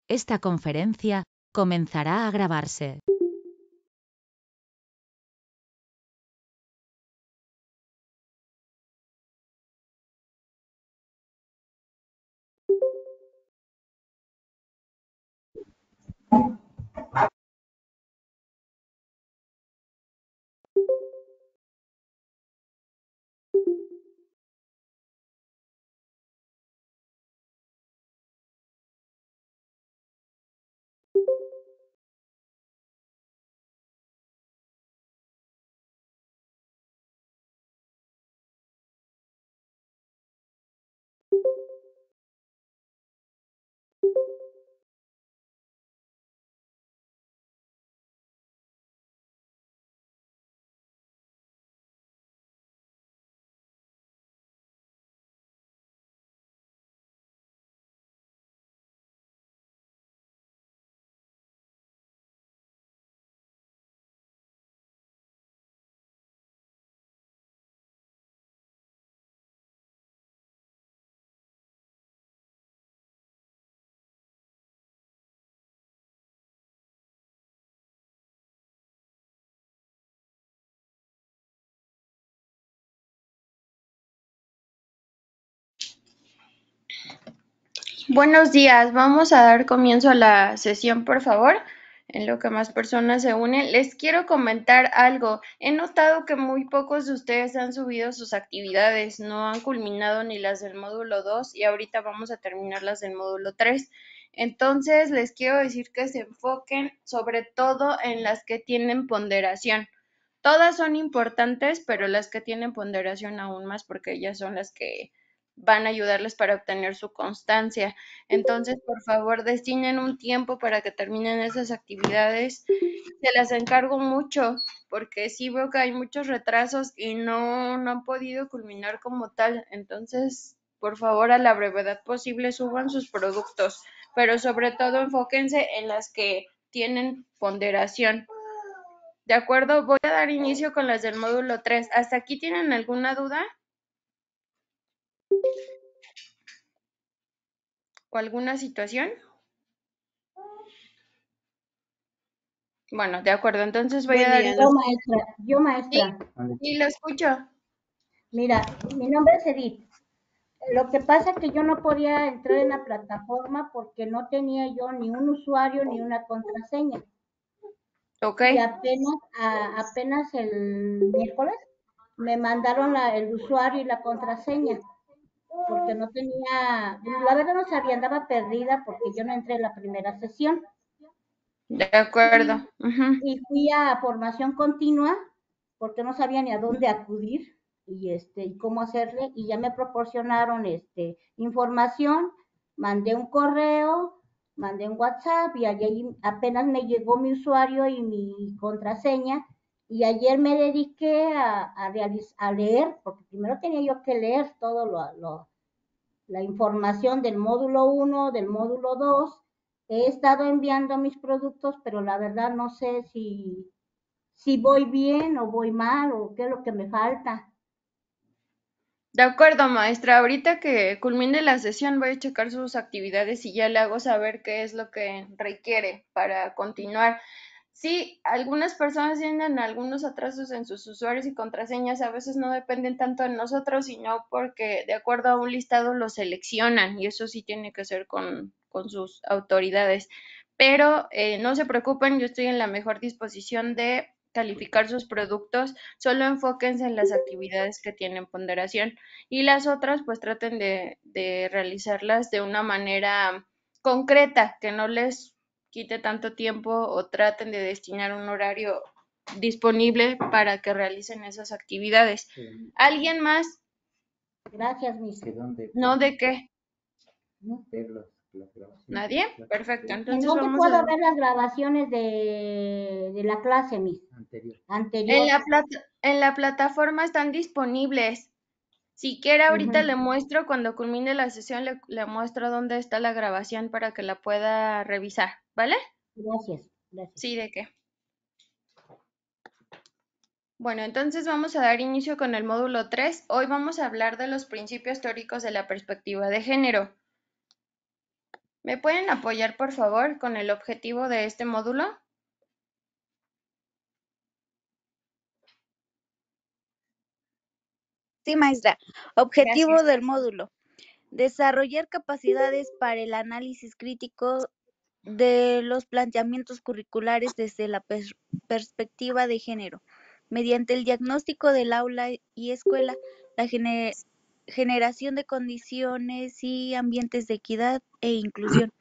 Esta conferencia comenzará a grabarse. Buenos días, vamos a dar comienzo a la sesión, por favor. En lo que más personas se unen, les quiero comentar algo. He notado que muy pocos de ustedes han subido sus actividades, no han culminado ni las del módulo 2 y ahorita vamos a terminar las del módulo 3. Entonces, les quiero decir que se enfoquen sobre todo en las que tienen ponderación. Todas son importantes, pero las que tienen ponderación aún más porque ellas son las que van a ayudarles para obtener su constancia. Entonces, por favor, destinen un tiempo para que terminen esas actividades. Se las encargo mucho, porque sí veo que hay muchos retrasos y no han podido culminar como tal. Entonces, por favor, a la brevedad posible suban sus productos, pero sobre todo enfóquense en las que tienen ponderación. ¿De acuerdo? Voy a dar inicio con las del módulo 3. ¿Hasta aquí tienen alguna duda o alguna situación? Bueno, de acuerdo, entonces voy a Buen dar día, inicio. Yo maestra. Sí, lo escucho. Mira, mi nombre es Edith. Lo que pasa es que yo no podía entrar en la plataforma porque no tenía yo ni un usuario ni una contraseña. Ok, Y apenas el miércoles me mandaron el usuario y la contraseña porque no tenía, la verdad no sabía, andaba perdida porque yo no entré en la primera sesión. de acuerdo. Y, y fui a formación continua porque no sabía ni a dónde acudir y cómo hacerle y ya me proporcionaron información, mandé un correo, mandé un WhatsApp y allí apenas me llegó mi usuario y mi contraseña y ayer me dediqué a leer, porque primero tenía yo que leer todo la información del módulo 1, del módulo 2. He estado enviando mis productos, pero la verdad no sé si voy bien o voy mal o qué es lo que me falta. De acuerdo, maestra. Ahorita que culmine la sesión voy a checar sus actividades y ya le hago saber qué es lo que requiere para continuar. Sí, algunas personas tienen algunos atrasos en sus usuarios y contraseñas, a veces no dependen tanto de nosotros, sino porque de acuerdo a un listado lo seleccionan y eso sí tiene que ser con sus autoridades. Pero no se preocupen, yo estoy en la mejor disposición de calificar sus productos, solo enfóquense en las actividades que tienen ponderación y las otras pues traten de realizarlas de una manera concreta, que no les quite tanto tiempo o traten de destinar un horario disponible para que realicen esas actividades. ¿Alguien más? Gracias, Miss. ¿No de qué? ¿No? ¿Nadie? Perfecto. ¿En Entonces dónde vamos a... puedo ver las grabaciones de la clase, Miss? En Anterior. en la plataforma están disponibles. Si quiere, ahorita Uh-huh. le muestro, cuando culmine la sesión, le muestro dónde está la grabación para que la pueda revisar, ¿vale? Gracias, gracias. Sí, ¿de qué? Bueno, entonces vamos a dar inicio con el módulo 3. Hoy vamos a hablar de los principios teóricos de la perspectiva de género. ¿Me pueden apoyar, por favor, con el objetivo de este módulo? Sí, maestra. Objetivo Gracias. del módulo: desarrollar capacidades para el análisis crítico de los planteamientos curriculares desde la perspectiva de género, mediante el diagnóstico del aula y escuela, la generación de condiciones y ambientes de equidad e inclusión,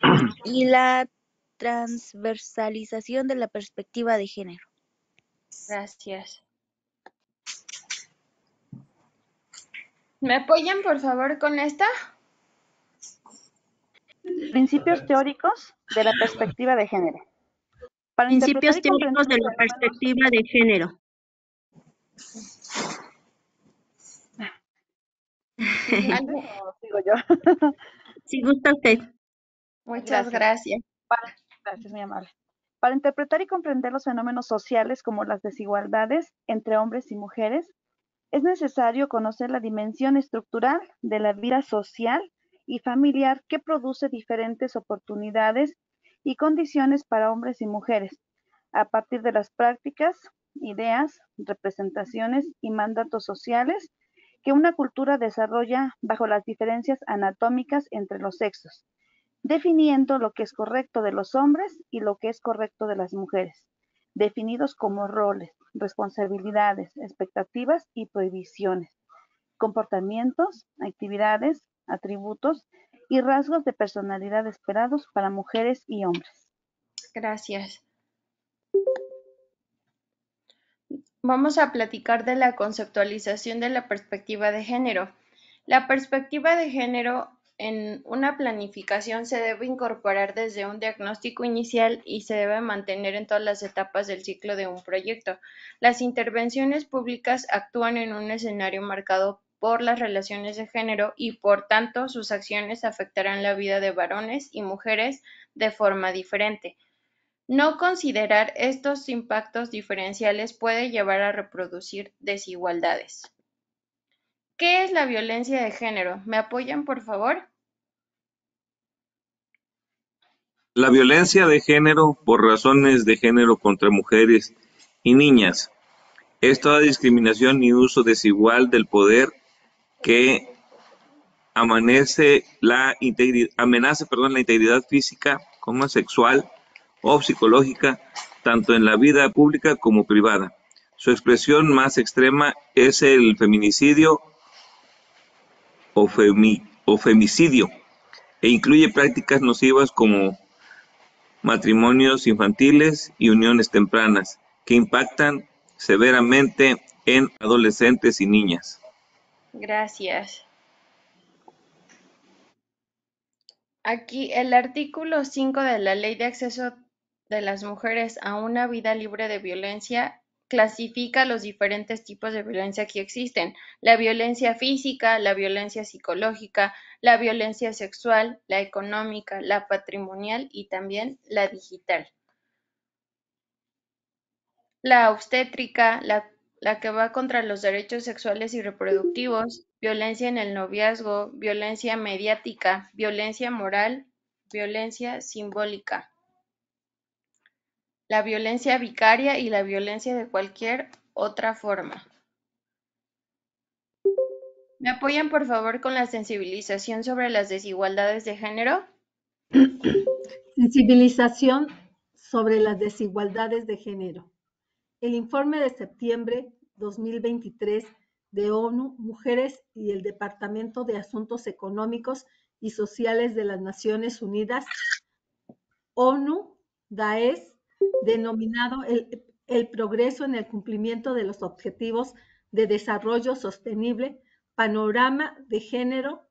y la transversalización de la perspectiva de género. Gracias. ¿Me apoyan, por favor, con esta? Principios teóricos de la perspectiva de género. Para interpretar Principios y comprender teóricos de los la fenómenos. perspectiva de género. ¿Algo? ¿O sigo yo? Si gusta usted. Muchas gracias. Gracias, muy amable. Para interpretar y comprender los fenómenos sociales como las desigualdades entre hombres y mujeres, es necesario conocer la dimensión estructural de la vida social y familiar que produce diferentes oportunidades y condiciones para hombres y mujeres, a partir de las prácticas, ideas, representaciones y mandatos sociales que una cultura desarrolla bajo las diferencias anatómicas entre los sexos, definiendo lo que es correcto de los hombres y lo que es correcto de las mujeres, definidos como roles, responsabilidades, expectativas y prohibiciones, comportamientos, actividades, atributos y rasgos de personalidad esperados para mujeres y hombres. Gracias. Vamos a platicar de la conceptualización de la perspectiva de género. La perspectiva de género en una planificación se debe incorporar desde un diagnóstico inicial y se debe mantener en todas las etapas del ciclo de un proyecto. Las intervenciones públicas actúan en un escenario marcado por las relaciones de género y, por tanto, sus acciones afectarán la vida de varones y mujeres de forma diferente. No considerar estos impactos diferenciales puede llevar a reproducir desigualdades. ¿Qué es la violencia de género? ¿Me apoyan, por favor? La violencia de género por razones de género contra mujeres y niñas es toda discriminación y uso desigual del poder que amenaza la integridad física, como sexual o psicológica, tanto en la vida pública como privada. Su expresión más extrema es el feminicidio o femicidio, e incluye prácticas nocivas como matrimonios infantiles y uniones tempranas, que impactan severamente en adolescentes y niñas. Gracias. Aquí el artículo 5 de la Ley de Acceso de las Mujeres a una Vida Libre de Violencia clasifica los diferentes tipos de violencia que existen: la violencia física, la violencia psicológica, la violencia sexual, la económica, la patrimonial y también la digital. La obstétrica, la que va contra los derechos sexuales y reproductivos, violencia en el noviazgo, violencia mediática, violencia moral, violencia simbólica, la violencia vicaria y la violencia de cualquier otra forma. ¿Me apoyan, por favor, con la sensibilización sobre las desigualdades de género? Sensibilización sobre las desigualdades de género. El informe de septiembre 2023 de ONU Mujeres y el Departamento de Asuntos Económicos y Sociales de las Naciones Unidas, ONU DAES, denominado el progreso en el cumplimiento de los Objetivos de Desarrollo Sostenible, Panorama de Género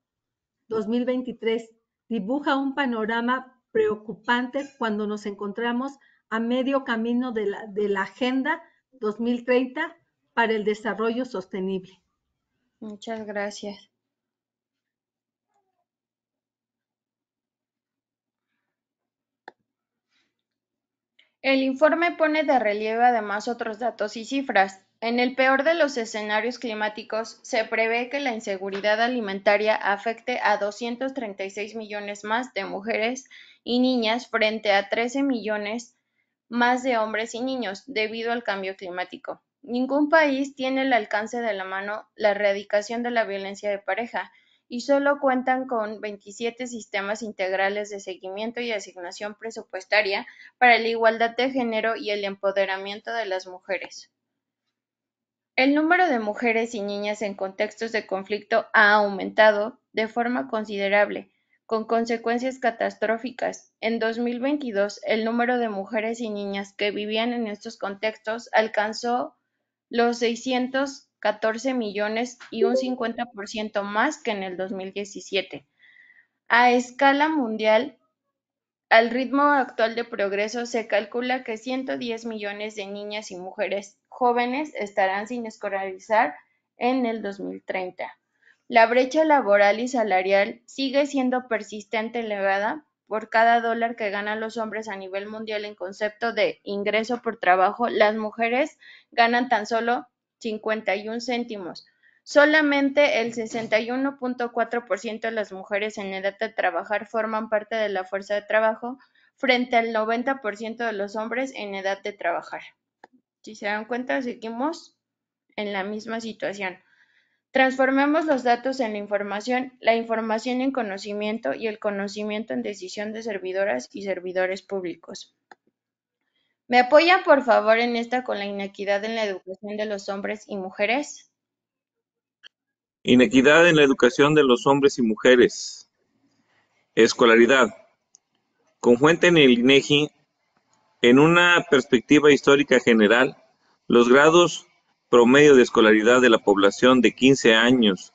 2023, dibuja un panorama preocupante cuando nos encontramos a medio camino de la Agenda 2030 para el Desarrollo Sostenible. Muchas gracias. El informe pone de relieve además otros datos y cifras. En el peor de los escenarios climáticos, se prevé que la inseguridad alimentaria afecte a 236 millones más de mujeres y niñas frente a 13 millones más de hombres y niños debido al cambio climático. Ningún país tiene al alcance de la mano la erradicación de la violencia de pareja y solo cuentan con 27 sistemas integrales de seguimiento y asignación presupuestaria para la igualdad de género y el empoderamiento de las mujeres. El número de mujeres y niñas en contextos de conflicto ha aumentado de forma considerable, con consecuencias catastróficas. En 2022, el número de mujeres y niñas que vivían en estos contextos alcanzó los 614 millones y un 50% más que en el 2017. A escala mundial, al ritmo actual de progreso, se calcula que 110 millones de niñas y mujeres jóvenes estarán sin escolarizar en el 2030. La brecha laboral y salarial sigue siendo persistente elevada. Por cada dólar que ganan los hombres a nivel mundial en concepto de ingreso por trabajo, las mujeres ganan tan solo 51 céntimos. Solamente el 61.4% de las mujeres en edad de trabajar forman parte de la fuerza de trabajo, frente al 90% de los hombres en edad de trabajar. Si se dan cuenta, seguimos en la misma situación. Transformemos los datos en la información en conocimiento y el conocimiento en decisión de servidoras y servidores públicos. ¿Me apoyan, por favor, en esta con la inequidad en la educación de los hombres y mujeres? Inequidad en la educación de los hombres y mujeres. Escolaridad. Con fuente en el INEGI, en una perspectiva histórica general, los grados promedio de escolaridad de la población de 15 años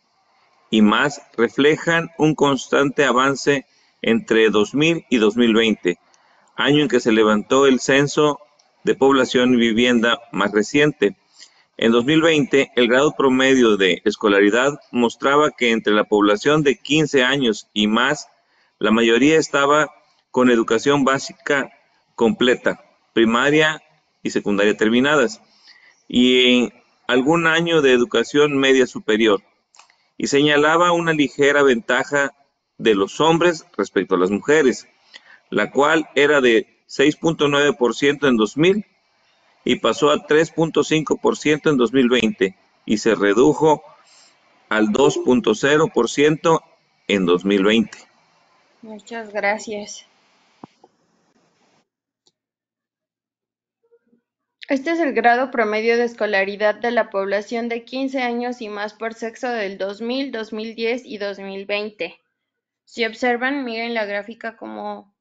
y más reflejan un constante avance entre 2000 y 2020, año en que se levantó el censo de población y vivienda más reciente. En 2020, el grado promedio de escolaridad mostraba que entre la población de 15 años y más, la mayoría estaba con educación básica completa, primaria y secundaria terminadas, y en algún año de educación media superior, y señalaba una ligera ventaja de los hombres respecto a las mujeres, la cual era de 6.9% en 2000 y pasó a 3.5% en 2020 y se redujo al 2.0% en 2020. Muchas gracias. Este es el grado promedio de escolaridad de la población de 15 años y más por sexo del 2000, 2010 y 2020. Si observan, miren la gráfica como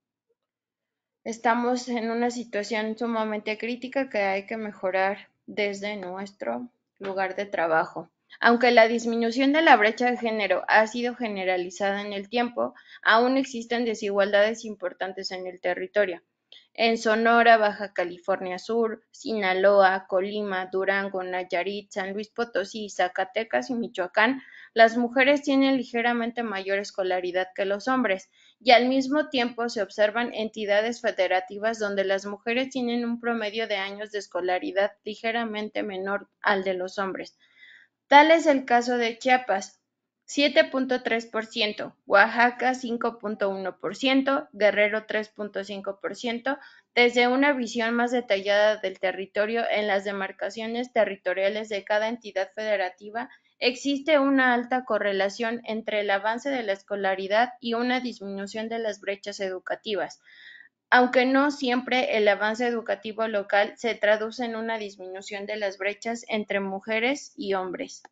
estamos en una situación sumamente crítica que hay que mejorar desde nuestro lugar de trabajo. Aunque la disminución de la brecha de género ha sido generalizada en el tiempo, aún existen desigualdades importantes en el territorio. En Sonora, Baja California Sur, Sinaloa, Colima, Durango, Nayarit, San Luis Potosí, Zacatecas y Michoacán, las mujeres tienen ligeramente mayor escolaridad que los hombres, y al mismo tiempo se observan entidades federativas donde las mujeres tienen un promedio de años de escolaridad ligeramente menor al de los hombres. Tal es el caso de Chiapas, 7.3%, Oaxaca 5.1%, Guerrero 3.5%. Desde una visión más detallada del territorio en las demarcaciones territoriales de cada entidad federativa, existe una alta correlación entre el avance de la escolaridad y una disminución de las brechas educativas, aunque no siempre el avance educativo local se traduce en una disminución de las brechas entre mujeres y hombres.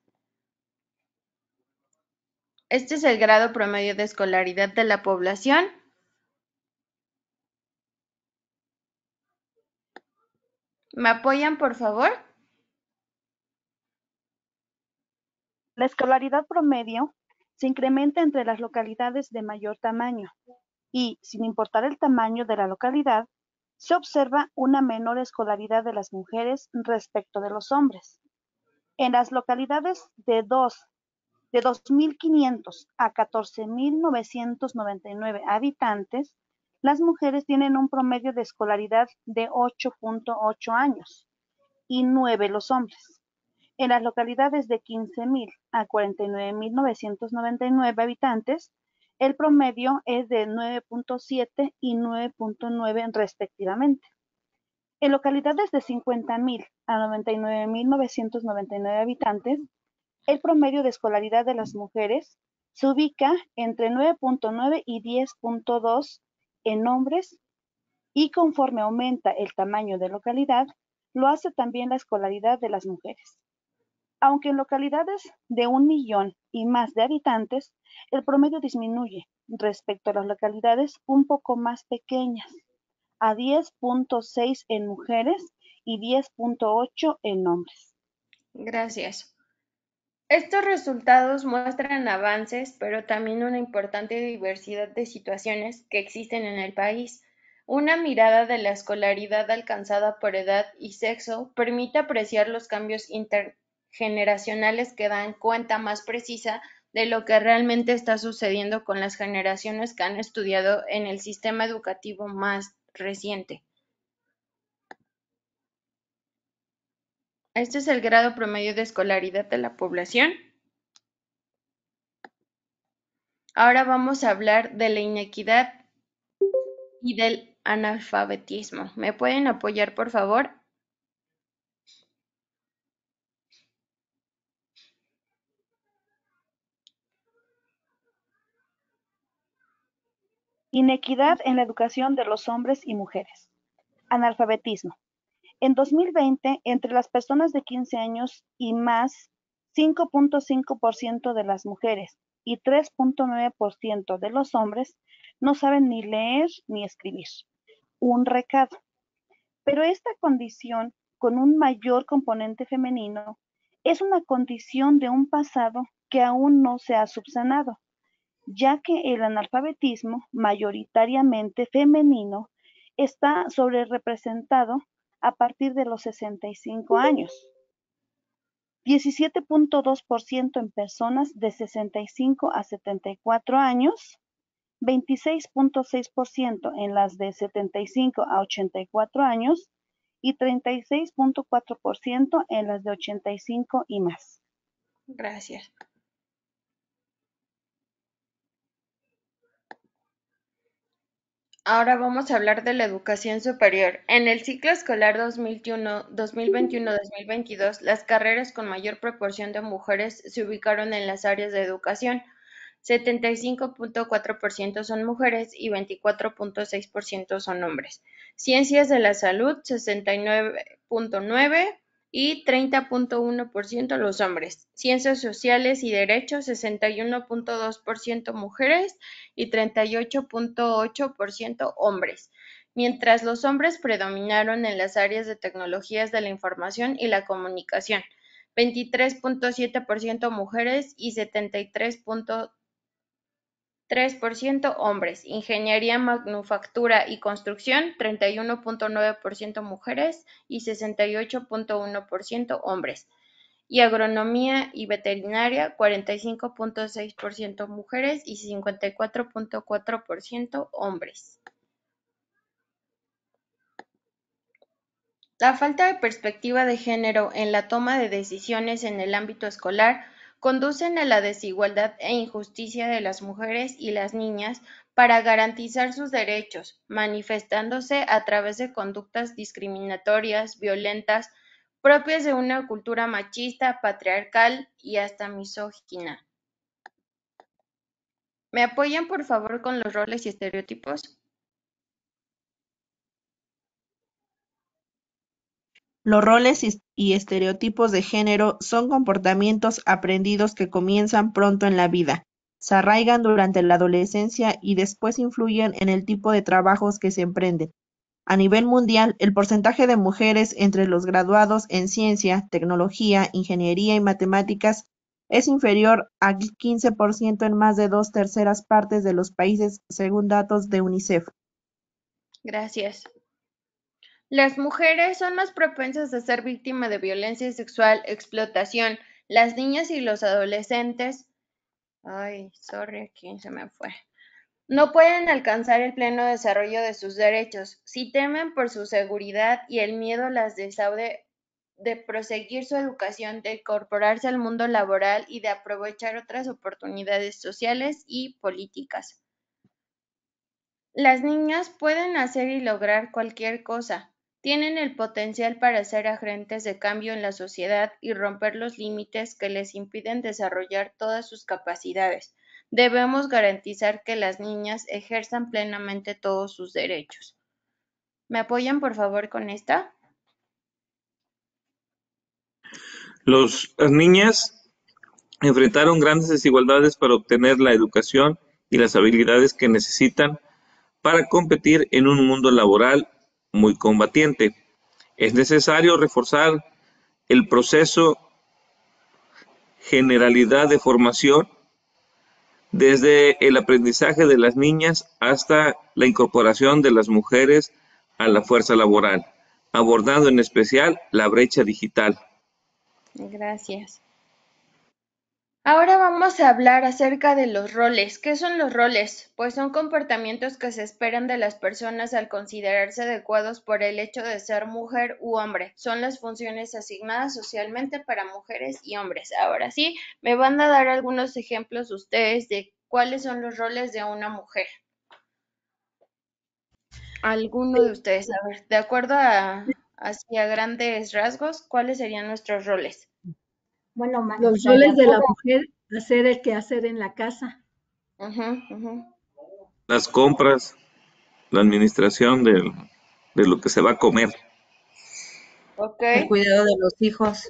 Este es el grado promedio de escolaridad de la población. ¿Me apoyan, por favor? La escolaridad promedio se incrementa entre las localidades de mayor tamaño y, sin importar el tamaño de la localidad, se observa una menor escolaridad de las mujeres respecto de los hombres. En las localidades de 2.500 a 14.999 habitantes, las mujeres tienen un promedio de escolaridad de 8.8 años y 9 los hombres. En las localidades de 15.000 a 49.999 habitantes, el promedio es de 9.7 y 9.9 respectivamente. En localidades de 50.000 a 99.999 habitantes, el promedio de escolaridad de las mujeres se ubica entre 9.9 y 10.2 en hombres, y conforme aumenta el tamaño de localidad, lo hace también la escolaridad de las mujeres. Aunque en localidades de 1 millón y más de habitantes, el promedio disminuye respecto a las localidades un poco más pequeñas, a 10.6 en mujeres y 10.8 en hombres. Gracias. Estos resultados muestran avances, pero también una importante diversidad de situaciones que existen en el país. Una mirada de la escolaridad alcanzada por edad y sexo permite apreciar los cambios intergeneracionales que dan cuenta más precisa de lo que realmente está sucediendo con las generaciones que han estudiado en el sistema educativo más reciente. Este es el grado promedio de escolaridad de la población. Ahora vamos a hablar de la inequidad y del analfabetismo. ¿Me pueden apoyar, por favor? Inequidad en la educación de los hombres y mujeres. Analfabetismo. En 2020, entre las personas de 15 años y más, 5.5% de las mujeres y 3.9% de los hombres no saben ni leer ni escribir. Un recado. Pero esta condición, con un mayor componente femenino, es una condición de un pasado que aún no se ha subsanado, ya que el analfabetismo, mayoritariamente femenino, está sobrerepresentado a partir de los 65 años. 17.2% en personas de 65 a 74 años, 26.6% en las de 75 a 84 años y 36.4% en las de 85 y más. Gracias. Ahora vamos a hablar de la educación superior. En el ciclo escolar 2021-2022, las carreras con mayor proporción de mujeres se ubicaron en las áreas de educación. 75.4% son mujeres y 24.6% son hombres. Ciencias de la salud, 69.9% y 30.1% los hombres. Ciencias sociales y derechos, 61.2% mujeres y 38.8% hombres, mientras los hombres predominaron en las áreas de tecnologías de la información y la comunicación, 23.7% mujeres y 73.3% hombres. Ingeniería, manufactura y construcción, 31.9% mujeres y 68.1% hombres. Y agronomía y veterinaria, 45.6% mujeres y 54.4% hombres. La falta de perspectiva de género en la toma de decisiones en el ámbito escolar conducen a la desigualdad e injusticia de las mujeres y las niñas para garantizar sus derechos, manifestándose a través de conductas discriminatorias, violentas, propias de una cultura machista, patriarcal y hasta misógina. ¿Me apoyan, por favor, con los roles y estereotipos? Los roles y estereotipos de género son comportamientos aprendidos que comienzan pronto en la vida, se arraigan durante la adolescencia y después influyen en el tipo de trabajos que se emprenden. A nivel mundial, el porcentaje de mujeres entre los graduados en ciencia, tecnología, ingeniería y matemáticas es inferior al 15% en más de 2/3 partes de los países, según datos de UNICEF. Gracias. Las mujeres son más propensas a ser víctimas de violencia sexual, explotación. Las niñas y los adolescentes, aquí se me fue. No pueden alcanzar el pleno desarrollo de sus derechos. Si temen por su seguridad y el miedo las de proseguir su educación, de incorporarse al mundo laboral y de aprovechar otras oportunidades sociales y políticas. Las niñas pueden hacer y lograr cualquier cosa. Tienen el potencial para ser agentes de cambio en la sociedad y romper los límites que les impiden desarrollar todas sus capacidades. Debemos garantizar que las niñas ejerzan plenamente todos sus derechos. ¿Me apoyan, por favor, con esta? Las niñas enfrentaron grandes desigualdades para obtener la educación y las habilidades que necesitan para competir en un mundo laboral muy combatiente. Es necesario reforzar el proceso generalidad de formación desde el aprendizaje de las niñas hasta la incorporación de las mujeres a la fuerza laboral, abordando en especial la brecha digital. Gracias. Ahora vamos a hablar acerca de los roles. ¿Qué son los roles? Pues son comportamientos que se esperan de las personas al considerarse adecuados por el hecho de ser mujer u hombre. Son las funciones asignadas socialmente para mujeres y hombres. Ahora sí, me van a dar algunos ejemplos ustedes de cuáles son los roles de una mujer. Alguno de ustedes, a ver, de acuerdo hacia grandes rasgos, ¿cuáles serían nuestros roles? Bueno, Los o sea, de roles de la acuerdo, mujer, hacer el quehacer en la casa. Las compras, la administración de lo que se va a comer. Ok, El cuidado de los hijos.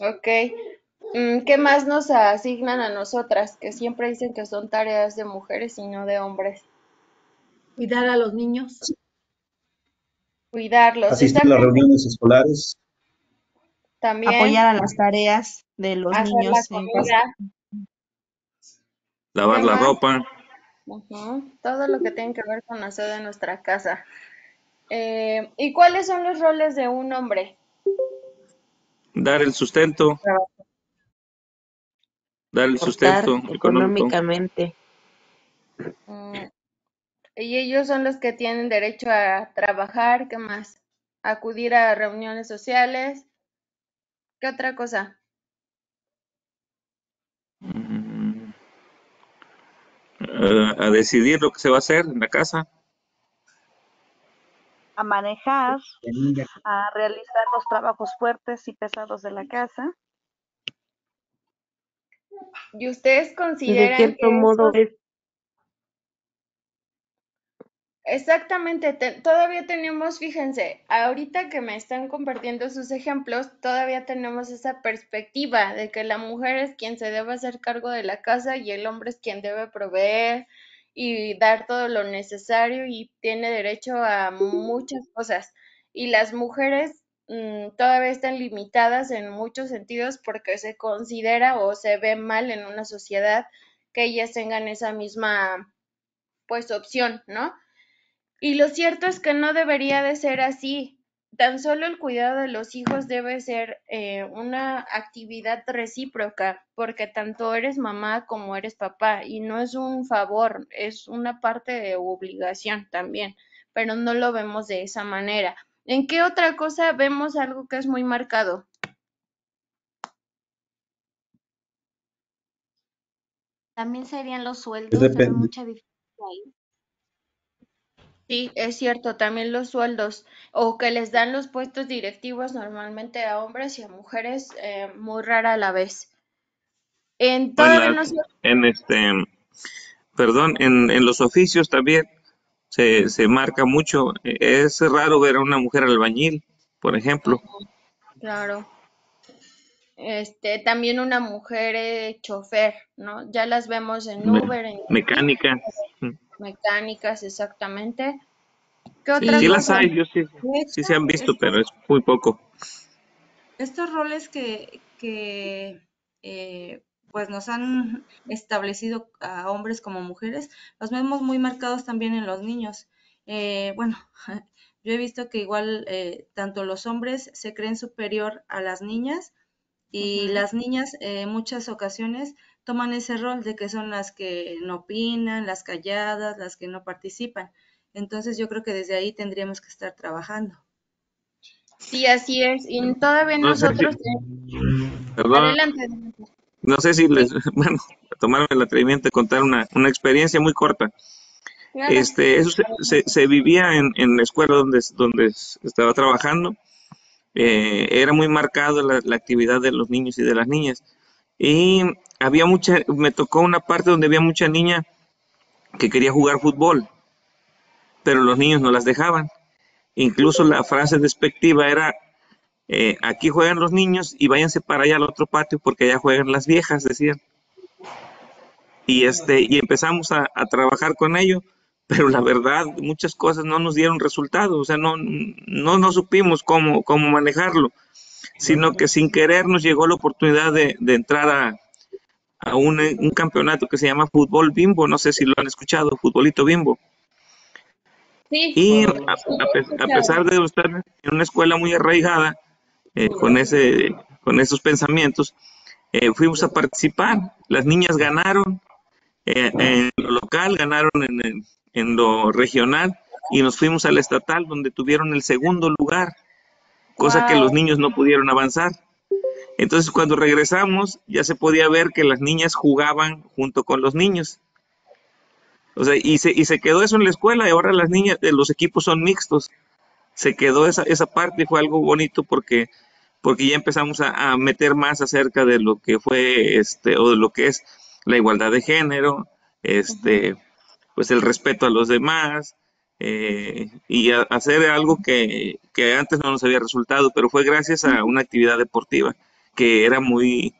ok. ¿Qué más nos asignan a nosotras? Que siempre dicen que son tareas de mujeres y no de hombres. Cuidar a los niños. Cuidarlos. Asistir Esta a las reuniones escolares, también, Apoyar a las tareas de los hacer la niños en casa. comida. Lavar ¿Qué la más? ropa, Todo lo que tiene que ver con hacer de nuestra casa. ¿Y cuáles son los roles de un hombre? dar el sustento Aportar económico. económicamente. Mm, Y ellos son los que tienen derecho a trabajar, ¿qué más? Acudir a reuniones sociales. ¿Qué otra cosa? A decidir lo que se va a hacer en la casa. A manejar, a realizar los trabajos fuertes y pesados de la casa. ¿Y ustedes De consideran cierto que modo esos... es Exactamente, todavía tenemos, fíjense, ahorita que me están compartiendo sus ejemplos, todavía tenemos esa perspectiva de que la mujer es quien se debe hacer cargo de la casa y el hombre es quien debe proveer y dar todo lo necesario y tiene derecho a muchas cosas. Y las mujeres todavía están limitadas en muchos sentidos porque se considera o se ve mal en una sociedad que ellas tengan esa misma, pues, opción, ¿no? Y lo cierto es que no debería de ser así. Tan solo el cuidado de los hijos debe ser una actividad recíproca, porque tanto eres mamá como eres papá, y no es un favor, es una parte de obligación también, pero no lo vemos de esa manera. ¿En qué otra cosa vemos algo que es muy marcado? También serían los es sueldos, se ve mucha diferencia ahí. Sí, es cierto, también los sueldos, o que les dan los puestos directivos normalmente a hombres y a mujeres, muy rara a la vez. O en Todavía las, no se... en en los oficios también se marca mucho. Es raro ver a una mujer albañil, por ejemplo. Claro. También una mujer chofer, ¿no? Ya las vemos en Uber, en Didi, Mecánica. mecánicas, exactamente. ¿Qué Y otra Sí las cosa? hay, de sí hecho, se han visto, pero es muy poco. estos roles pues nos han establecido a hombres como mujeres, los vemos muy marcados también en los niños. Bueno, yo he visto que igual tanto los hombres se creen superior a las niñas y las niñas en muchas ocasiones toman ese rol de que son las que no opinan, las calladas, las que no participan. Entonces yo creo que desde ahí tendríamos que estar trabajando. Sí, así es. Y todavía No sé si, nosotros... perdón, Adelante. no sé si Sí, les, bueno, tomarme el atrevimiento de contar una experiencia muy corta. claro. Eso se vivía en la escuela donde estaba trabajando. Era muy marcado la actividad de los niños y de las niñas. Y me tocó una parte donde había mucha niña que quería jugar fútbol, pero los niños no las dejaban. Incluso la frase despectiva era, aquí juegan los niños y váyanse para allá al otro patio porque allá juegan las viejas, decían. Y empezamos a trabajar con ello, pero la verdad, muchas cosas no nos dieron resultado, o sea, no supimos cómo manejarlo, sino que sin querer nos llegó la oportunidad de entrar a un campeonato que se llama Fútbol Bimbo, no sé si lo han escuchado, Futbolito Bimbo. Sí, Y sí, he a escuchado. pesar de estar en una escuela muy arraigada con esos pensamientos, fuimos a participar. Las niñas ganaron en lo local, ganaron en lo regional y nos fuimos al estatal donde tuvieron el segundo lugar, cosa que los Wow. niños no pudieron avanzar. Entonces cuando regresamos ya se podía ver que las niñas jugaban junto con los niños. O sea, y se quedó eso en la escuela y ahora las niñas, los equipos son mixtos. Se quedó esa parte y fue algo bonito porque ya empezamos a meter más acerca de lo que fue o de lo que es la igualdad de género, pues el respeto a los demás, y hacer algo que antes no nos había resultado, pero fue gracias a una actividad deportiva que era muy,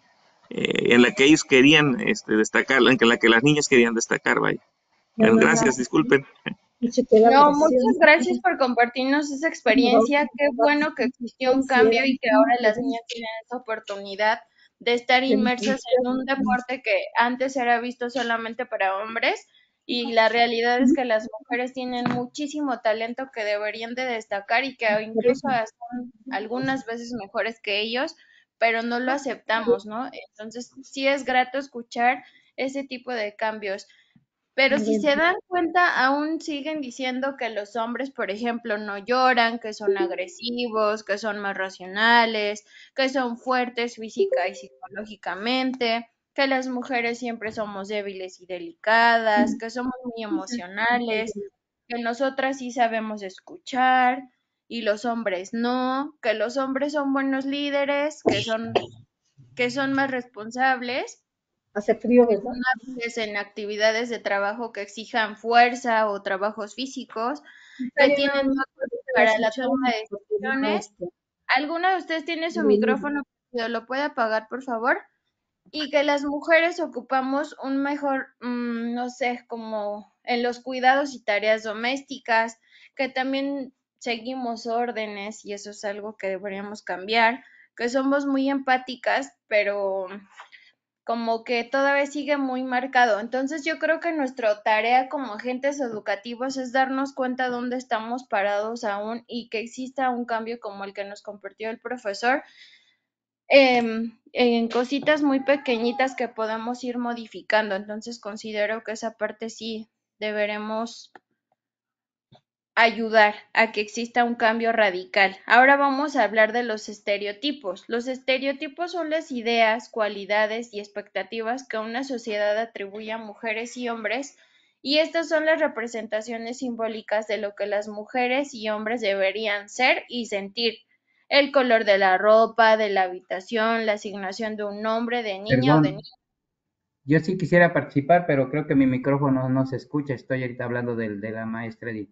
en la que ellos querían destacar, en la que las niñas querían destacar, vaya. Bueno, gracias, disculpen. No, muchas gracias por compartirnos esa experiencia. Qué bueno que existió un cambio y que ahora las niñas tienen esa oportunidad de estar inmersas en un deporte que antes era visto solamente para hombres y la realidad es que las mujeres tienen muchísimo talento que deberían de destacar y que incluso son algunas veces mejores que ellos, pero no lo aceptamos, ¿no? Entonces, sí es grato escuchar ese tipo de cambios. Pero si se dan cuenta, aún siguen diciendo que los hombres, por ejemplo, no lloran, que son agresivos, que son más racionales, que son fuertes física y psicológicamente, que las mujeres siempre somos débiles y delicadas, que somos muy emocionales, que nosotras sí sabemos escuchar y los hombres no, que los hombres son buenos líderes, que son más responsables, Hace frío, que son ¿verdad? hábiles en actividades de trabajo que exijan fuerza o trabajos físicos, que tienen métodos para la toma de decisiones. ¿Alguno de ustedes tiene su micrófono? ¿Lo puede apagar, por favor? Y que las mujeres ocupamos un mejor, no sé, como en los cuidados y tareas domésticas, que también seguimos órdenes y eso es algo que deberíamos cambiar, que somos muy empáticas, pero como que todavía sigue muy marcado. Entonces yo creo que nuestra tarea como agentes educativos es darnos cuenta dónde estamos parados aún y que exista un cambio como el que nos compartió el profesor, en cositas muy pequeñitas que podemos ir modificando. Entonces considero que esa parte sí deberemos ayudar a que exista un cambio radical. Ahora vamos a hablar de los estereotipos. Los estereotipos son las ideas, cualidades y expectativas que una sociedad atribuye a mujeres y hombres, y estas son las representaciones simbólicas de lo que las mujeres y hombres deberían ser y sentir. El color de la ropa, de la habitación, la asignación de un nombre, de niña o de niño. Perdón, yo sí quisiera participar, pero creo que mi micrófono no se escucha. Estoy ahorita hablando de la maestra Edith.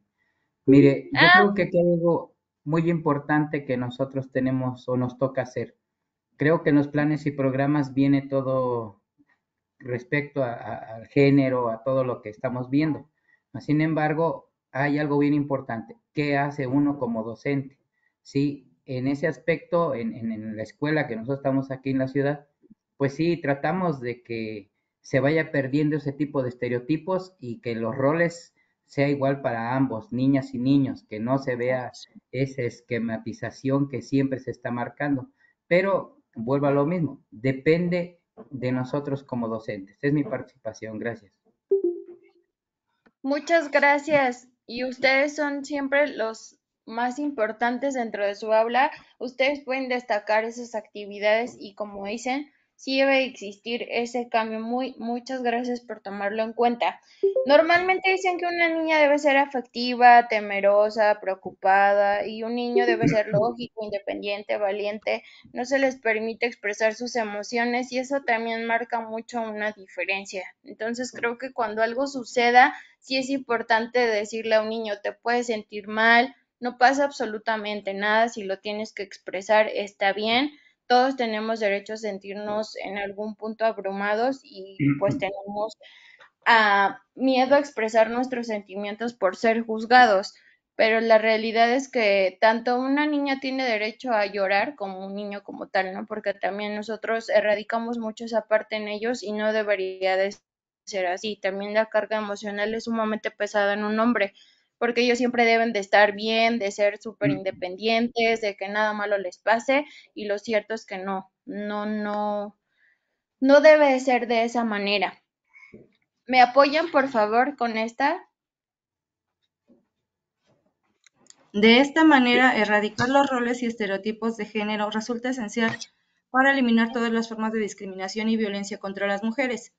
Mire, yo Ah, creo que aquí hay algo muy importante que nosotros tenemos o nos toca hacer. Creo que en los planes y programas viene todo respecto al género, a todo lo que estamos viendo. Sin embargo, hay algo bien importante. ¿Qué hace uno como docente? Sí, en ese aspecto, en la escuela que nosotros estamos aquí en la ciudad, pues sí, tratamos de que se vaya perdiendo ese tipo de estereotipos y que los roles sea igual para ambos, niñas y niños, que no se vea esa esquematización que siempre se está marcando. Pero vuelvo a lo mismo, depende de nosotros como docentes. Es mi participación, gracias. muchas gracias. Y ustedes son siempre los más importantes dentro de su aula, ustedes pueden destacar esas actividades y como dicen, sí debe existir ese cambio. Muchas gracias por tomarlo en cuenta. Normalmente dicen que una niña debe ser afectiva, temerosa, preocupada y un niño debe ser lógico, independiente, valiente. No se les permite expresar sus emociones y eso también marca mucho una diferencia. Entonces creo que cuando algo suceda, sí es importante decirle a un niño, te puedes sentir mal, no pasa absolutamente nada, si lo tienes que expresar está bien. Todos tenemos derecho a sentirnos en algún punto abrumados y pues tenemos miedo a expresar nuestros sentimientos por ser juzgados, pero la realidad es que tanto una niña tiene derecho a llorar como un niño como tal, ¿no? Porque también nosotros erradicamos mucho esa parte en ellos y no debería de ser así. También la carga emocional es sumamente pesada en un hombre, porque ellos siempre deben de estar bien, de ser súper independientes, de que nada malo les pase, y lo cierto es que no debe de ser de esa manera. ¿Me apoyan, por favor, con esta? De esta manera, erradicar los roles y estereotipos de género resulta esencial para eliminar todas las formas de discriminación y violencia contra las mujeres.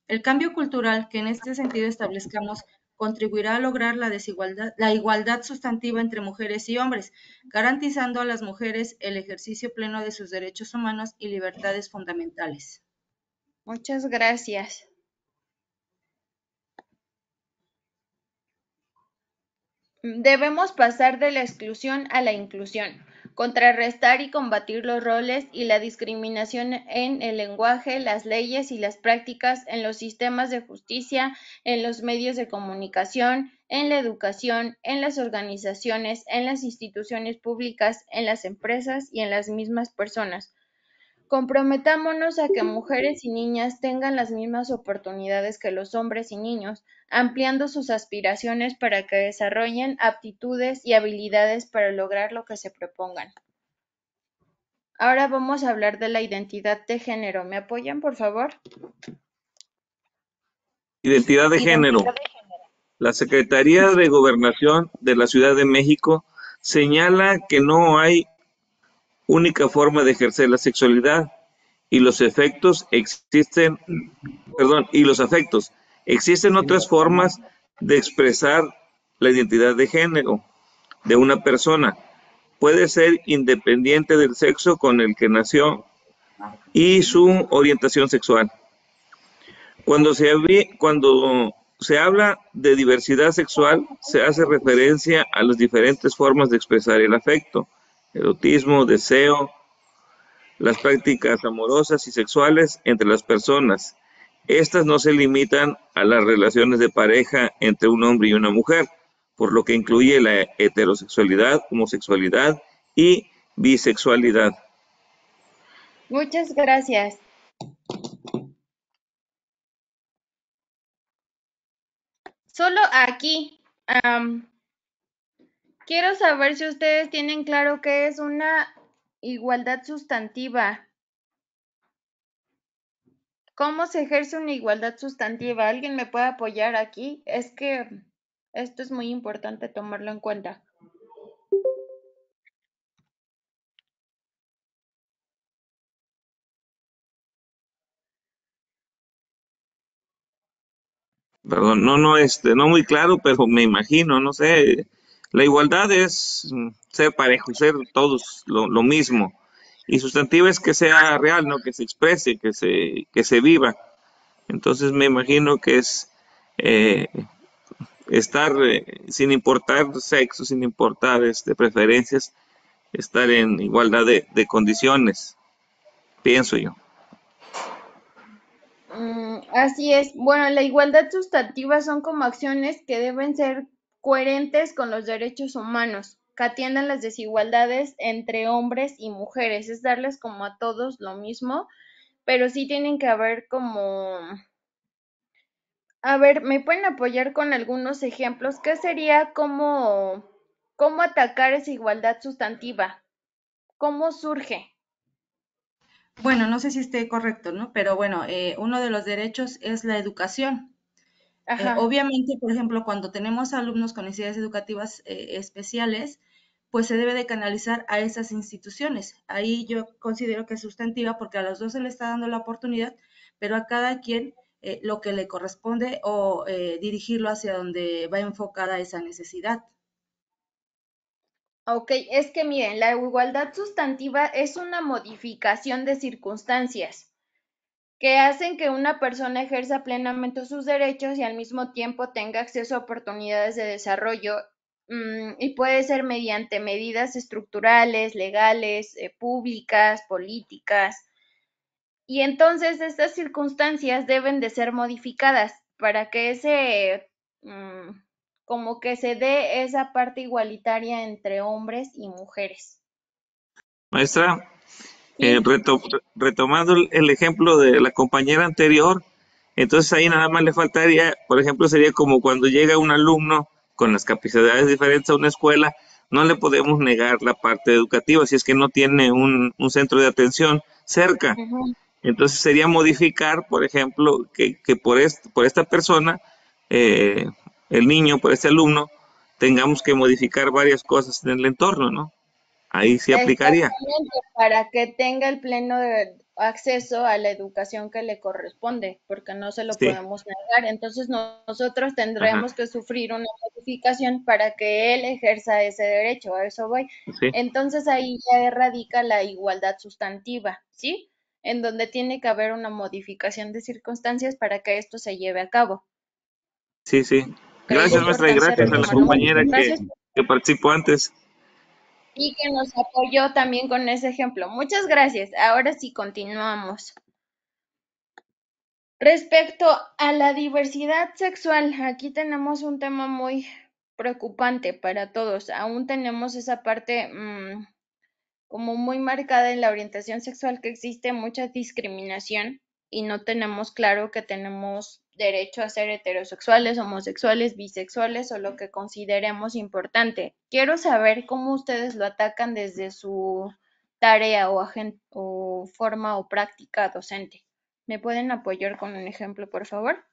El cambio cultural que en este sentido establezcamos contribuirá a lograr la igualdad sustantiva entre mujeres y hombres, garantizando a las mujeres el ejercicio pleno de sus derechos humanos y libertades fundamentales. Muchas gracias. Debemos pasar de la exclusión a la inclusión, contrarrestar y combatir los roles y la discriminación en el lenguaje, las leyes y las prácticas, en los sistemas de justicia, en los medios de comunicación, en la educación, en las organizaciones, en las instituciones públicas, en las empresas y en las mismas personas. Comprometámonos a que mujeres y niñas tengan las mismas oportunidades que los hombres y niños, ampliando sus aspiraciones para que desarrollen aptitudes y habilidades para lograr lo que se propongan. Ahora vamos a hablar de la identidad de género. ¿Me apoyan, por favor? Identidad de género. La Secretaría de Gobernación de la Ciudad de México señala que no hay única forma de ejercer la sexualidad y los afectos. Existen otras formas de expresar la identidad de género de una persona. Puede ser independiente del sexo con el que nació y su orientación sexual. Cuando se habla de diversidad sexual, se hace referencia a las diferentes formas de expresar el afecto, erotismo, deseo, las prácticas amorosas y sexuales entre las personas. Estas no se limitan a las relaciones de pareja entre un hombre y una mujer, por lo que incluye la heterosexualidad, homosexualidad y bisexualidad. Muchas gracias. Solo aquí, quiero saber si ustedes tienen claro qué es una igualdad sustantiva. ¿Cómo se ejerce una igualdad sustantiva? ¿Alguien me puede apoyar aquí? Es que esto es muy importante tomarlo en cuenta. Perdón, no muy claro, pero me imagino, no sé. La igualdad es ser parejo, ser todos lo mismo. Y sustantiva es que sea real, ¿no? Que se exprese, que se viva. Entonces me imagino que es estar sin importar sexo, sin importar preferencias, estar en igualdad de condiciones, pienso yo. Así es. Bueno, la igualdad sustantiva son como acciones que deben ser coherentes con los derechos humanos, que atiendan las desigualdades entre hombres y mujeres, es darles como a todos lo mismo, pero sí tienen que haber como... A ver, ¿me pueden apoyar con algunos ejemplos? ¿Qué sería cómo atacar esa igualdad sustantiva? ¿Cómo surge? Bueno, no sé si esté correcto, ¿no? Pero bueno, uno de los derechos es la educación. Ajá. Obviamente, por ejemplo, cuando tenemos alumnos con necesidades educativas especiales, pues se debe de canalizar a esas instituciones. Ahí yo considero que es sustantiva porque a los dos se le está dando la oportunidad, pero a cada quien lo que le corresponde o dirigirlo hacia donde va enfocada esa necesidad. Ok, es que miren, la igualdad sustantiva es una modificación de circunstancias que hacen que una persona ejerza plenamente sus derechos y al mismo tiempo tenga acceso a oportunidades de desarrollo, y puede ser mediante medidas estructurales, legales, públicas, políticas. Y entonces estas circunstancias deben de ser modificadas para que como que se dé esa parte igualitaria entre hombres y mujeres. Maestra, Sí. retomando el ejemplo de la compañera anterior, entonces ahí nada más le faltaría, por ejemplo, sería como cuando llega un alumno con las capacidades diferentes a una escuela, no le podemos negar la parte educativa si es que no tiene un centro de atención cerca. Ujú. Entonces sería modificar, por ejemplo, que por esta persona, el niño, por este alumno, tengamos que modificar varias cosas en el entorno, ¿no? Ahí sí aplicaría. Exactamente, para que tenga el pleno acceso a la educación que le corresponde, porque no se lo Sí, podemos negar. Entonces nosotros ajá, tendremos que sufrir una modificación para que él ejerza ese derecho, a eso voy. sí, Entonces ahí ya radica la igualdad sustantiva, ¿sí? En donde tiene que haber una modificación de circunstancias para que esto se lleve a cabo. sí, sí. Es Gracias, maestra, y importante gracias a la retomarlo. compañera Gracias que participó antes. y que nos apoyó también con ese ejemplo. Muchas gracias. Ahora sí continuamos. Respecto a la diversidad sexual, aquí tenemos un tema muy preocupante para todos. Aún tenemos esa parte como muy marcada en la orientación sexual, que existe mucha discriminación y no tenemos claro que tenemos derecho a ser heterosexuales, homosexuales, bisexuales o lo que consideremos importante. Quiero saber cómo ustedes lo atacan desde su tarea o forma o práctica docente. ¿Me pueden apoyar con un ejemplo, por favor?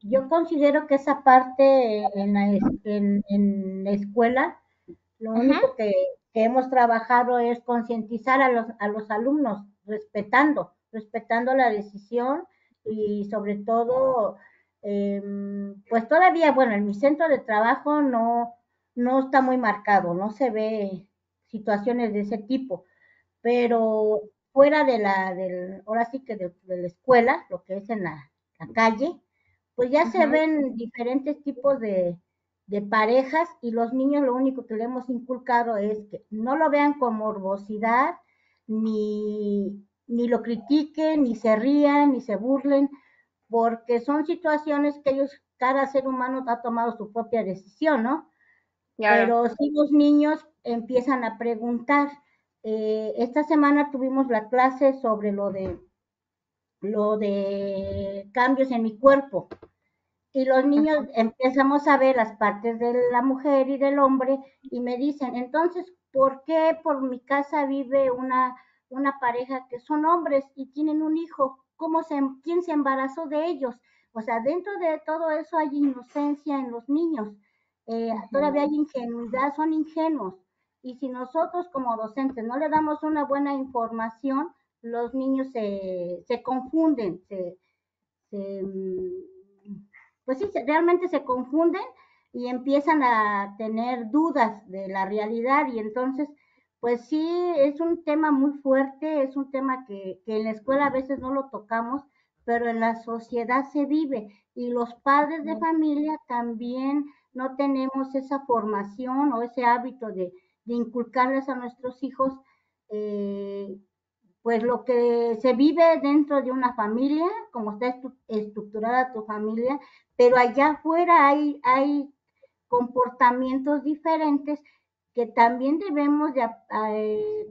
Yo considero que esa parte en la escuela, lo Ujú. único que hemos trabajado es concientizar a los alumnos, respetando la decisión y sobre todo, pues todavía, bueno, en mi centro de trabajo no está muy marcado, no se ve situaciones de ese tipo, pero fuera ahora sí que de la escuela, lo que es en la calle, pues ya se Ujú. ven diferentes tipos de parejas y los niños lo único que le hemos inculcado es que no lo vean con morbosidad, ni lo critiquen, ni se rían, ni se burlen, porque son situaciones que ellos, cada ser humano ha tomado su propia decisión, ¿no? Claro. Pero sí los niños empiezan a preguntar. Esta semana tuvimos la clase sobre lo de cambios en mi cuerpo y los niños Ujú. empezamos a ver las partes de la mujer y del hombre y me dicen, entonces, ¿por qué por mi casa vive una pareja que son hombres y tienen un hijo? ¿Quién se embarazó de ellos? O sea, dentro de todo eso hay inocencia en los niños, Ujú. todavía hay ingenuidad, son ingenuos. Y si nosotros como docentes no le damos una buena información, los niños se confunden, se, pues sí, realmente se confunden y empiezan a tener dudas de la realidad y entonces, pues sí, es un tema muy fuerte, es un tema que en la escuela a veces no lo tocamos, pero en la sociedad se vive y los padres de familia también no tenemos esa formación o ese hábito de inculcarles a nuestros hijos eh, pues lo que se vive dentro de una familia, como está estructurada tu familia, pero allá afuera hay comportamientos diferentes que también debemos de